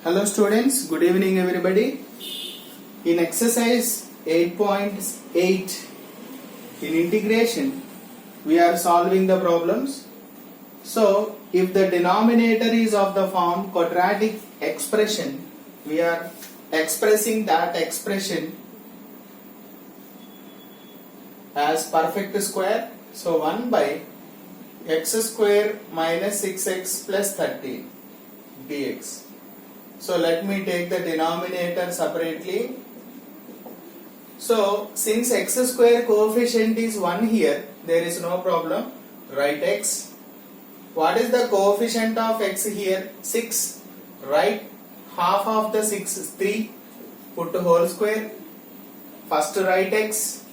Hello students, good evening everybody. In exercise 8.8 in integration we are solving the problems. So if the denominator is of the form quadratic expression, we are expressing that expression as perfect square. So 1 by x square minus 6x plus 13 dx. So let me take the denominator separately. So since x square coefficient is 1 here, there is no problem. Write x. What is the coefficient of x here? 6. Write half of the 6 is 3. Put whole square. First write x.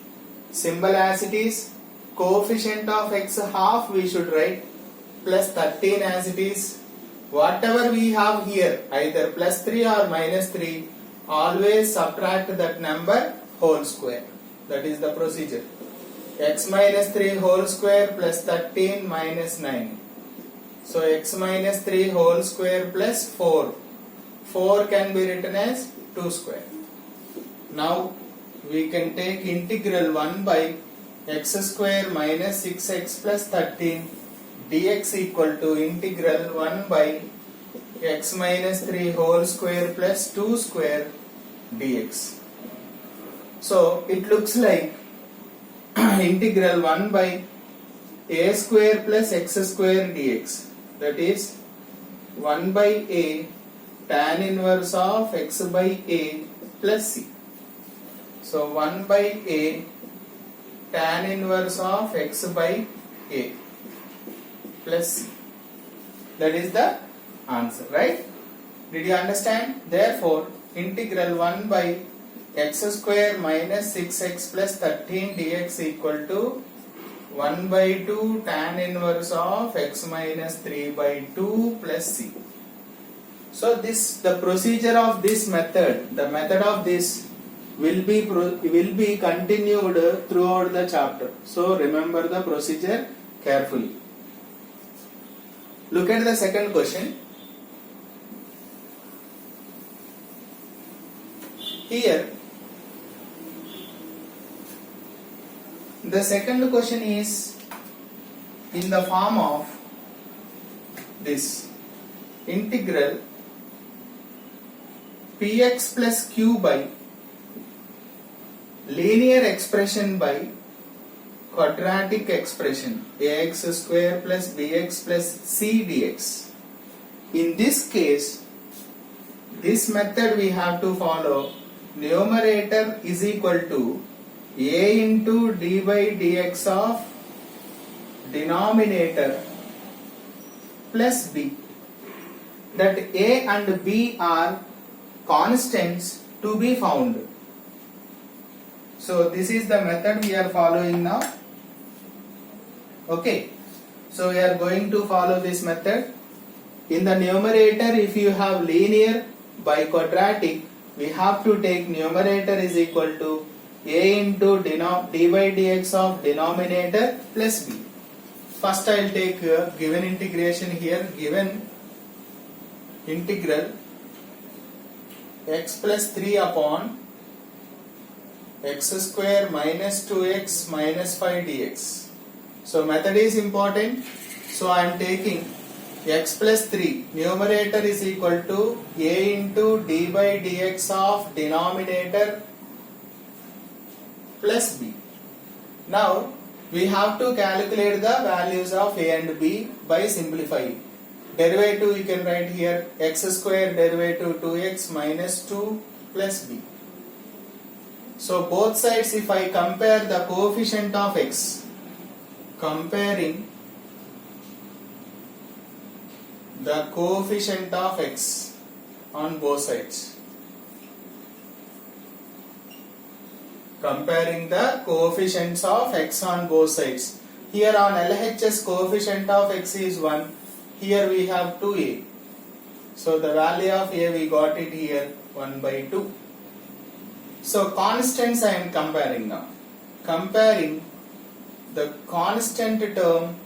Symbol as it is. Coefficient of x half we should write. Plus 13 as it is. Whatever we have here, either plus 3 or minus 3, always subtract that number whole square. That is the procedure. X minus 3 whole square plus 13 minus 9. So x minus 3 whole square plus 4. 4 can be written as 2 square. Now we can take integral 1 by x square minus 6x plus 13 dx equal to integral 1 by x minus 3 whole square plus 2 square dx. So it looks like integral 1 by a square plus x square dx, that is 1 by a tan inverse of x by a plus c. So 1 by a tan inverse of x by a plus c. That is the answer, right? Did you understand? Therefore, integral 1 by x square minus 6x plus 13 dx equal to 1 by 2 tan inverse of x minus 3 by 2 plus c. So the procedure of this method, the method of this will be continued throughout the chapter. So remember the procedure carefully. Look at the second question. Here, the second question is in the form of this integral px plus q by linear expression by quadratic expression ax square plus bx plus c dx. In this case, this method we have to follow. Numerator is equal to a into d by dx of denominator plus b. That a and b are constants to be found. So this is the method we are following now. Okay, so we are going to follow this method. In the numerator, if you have linear by quadratic, we have to take numerator is equal to a into d by dx of denominator plus b. First I will take given integration here, given integral x plus 3 upon x square minus 2x minus 5 dx. So method is important. So I am taking x plus 3, numerator is equal to a into d by dx of denominator plus b. Now we have to calculate the values of a and b by simplifying. Derivative you can write here x square derivative 2x minus 2 plus b. So both sides, if I compare the coefficient of x, comparing the coefficient of x on both sides, comparing the coefficients of x on both sides. Here on LHS coefficient of x is 1, here we have 2a. So the value of a we got it here 1 by 2. So constants I am comparing now. Comparing the constant term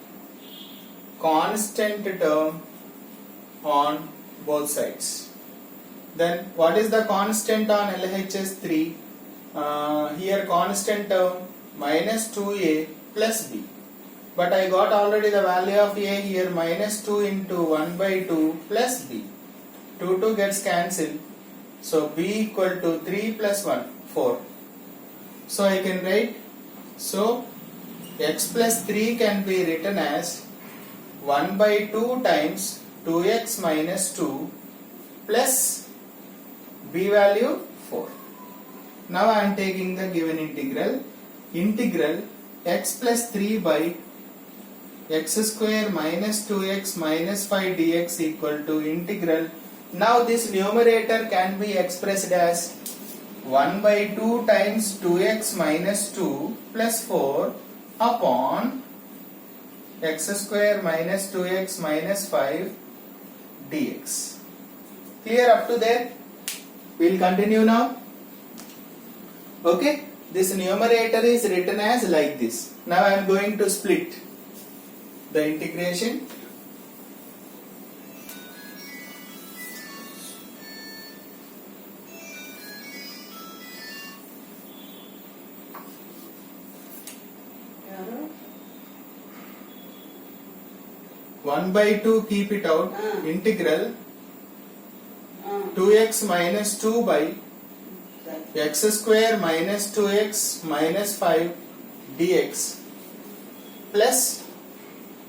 on both sides. Then what is the constant on LHS 3? Here constant term minus 2a plus b. But I got already the value of a here, minus 2 into 1 by 2 plus b. 2 gets cancelled. So b equal to 3 plus 1, 4. So I can write, so x plus 3 can be written as 1 by 2 times 2x minus 2 plus b value 4. Now I am taking the given integral. Integral x plus 3 by x square minus 2x minus 5 dx equal to integral. Now this numerator can be expressed as 1 by 2 times 2x minus 2 plus 4 upon x square minus 2x minus 5 dx. Clear up to there? We will continue now. Okay, this numerator is written as like this. Now I am going to split the integration. One by 2 keep it out. Integral 2x minus 2 by x square minus 2x minus 5 dx plus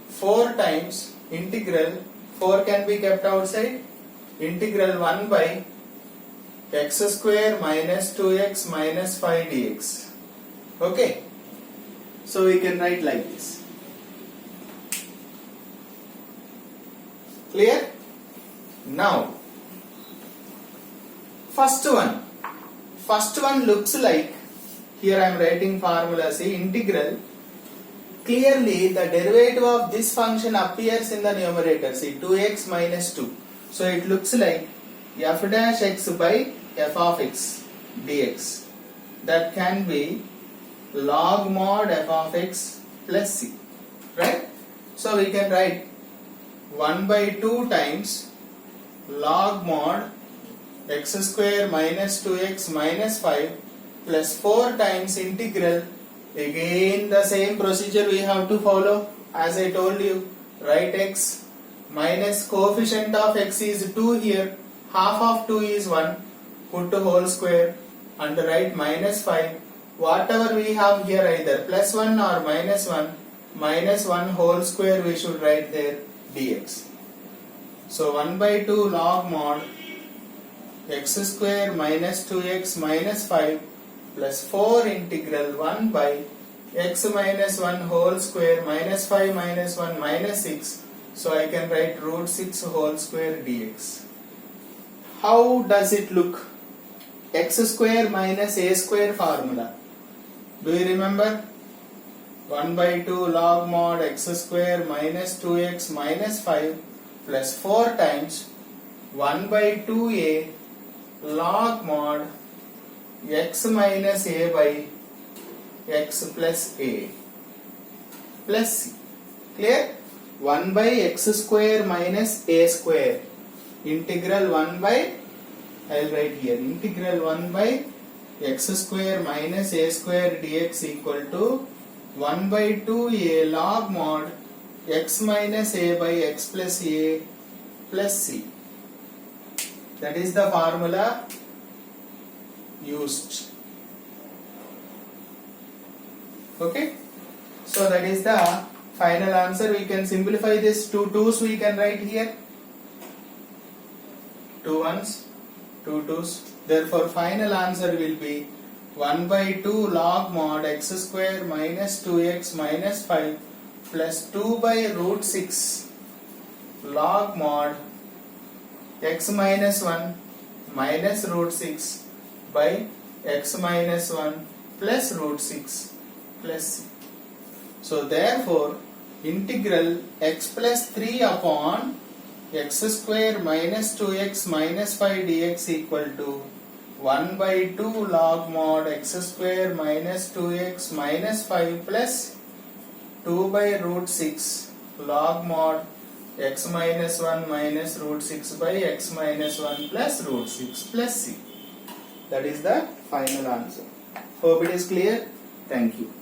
4 times integral, 4 can be kept outside, integral 1 by x square minus 2x minus 5 dx. Okay, so we can write like this. Clear? Now first one looks like, here I am writing formula, see, integral, clearly the derivative of this function appears in the numerator, see, 2x minus 2. So it looks like f dash x by f of x dx. That can be log mod f of x plus c, right? So we can write 1 by 2 times log mod x square minus 2x minus 5 plus 4 times integral. Again the same procedure we have to follow. As I told you, write x minus coefficient of x is 2 here, half of 2 is 1, put to whole square and write minus 5. Whatever we have here, either plus 1 or minus 1 whole square we should write there dx. So 1 by 2 log mod x square minus 2x minus 5 plus 4 integral 1 by x minus 1 whole square minus 5 minus 1 minus 6. So I can write root 6 whole square dx. How does it look? X square minus a square formula. Do you remember? 1 by 2 log mod x square minus 2x minus 5 plus 4 times 1 by 2a log mod x minus a by x plus a plus c. Clear? 1 by x square minus a square. Integral 1 by, I will write here, integral 1 by x square minus a square dx equal to 1 by 2a log mod x minus a by x plus a plus c. That is the formula used. Okay, so that is the final answer. We can simplify this. 2 2's we can write here, 2 1's, 2 2's. Therefore final answer will be 1 by 2 log mod x square minus 2x minus 5 plus 2 by root 6 log mod x minus 1 minus root 6 by x minus 1 plus root 6 plus c. So therefore integral x plus 3 upon x square minus 2x minus 5 dx equal to 1 by 2 log mod x square minus 2x minus 5 plus 2 by root 6 log mod x minus 1 minus root 6 by x minus 1 plus root 6 plus c. That is the final answer. Hope it is clear. Thank you.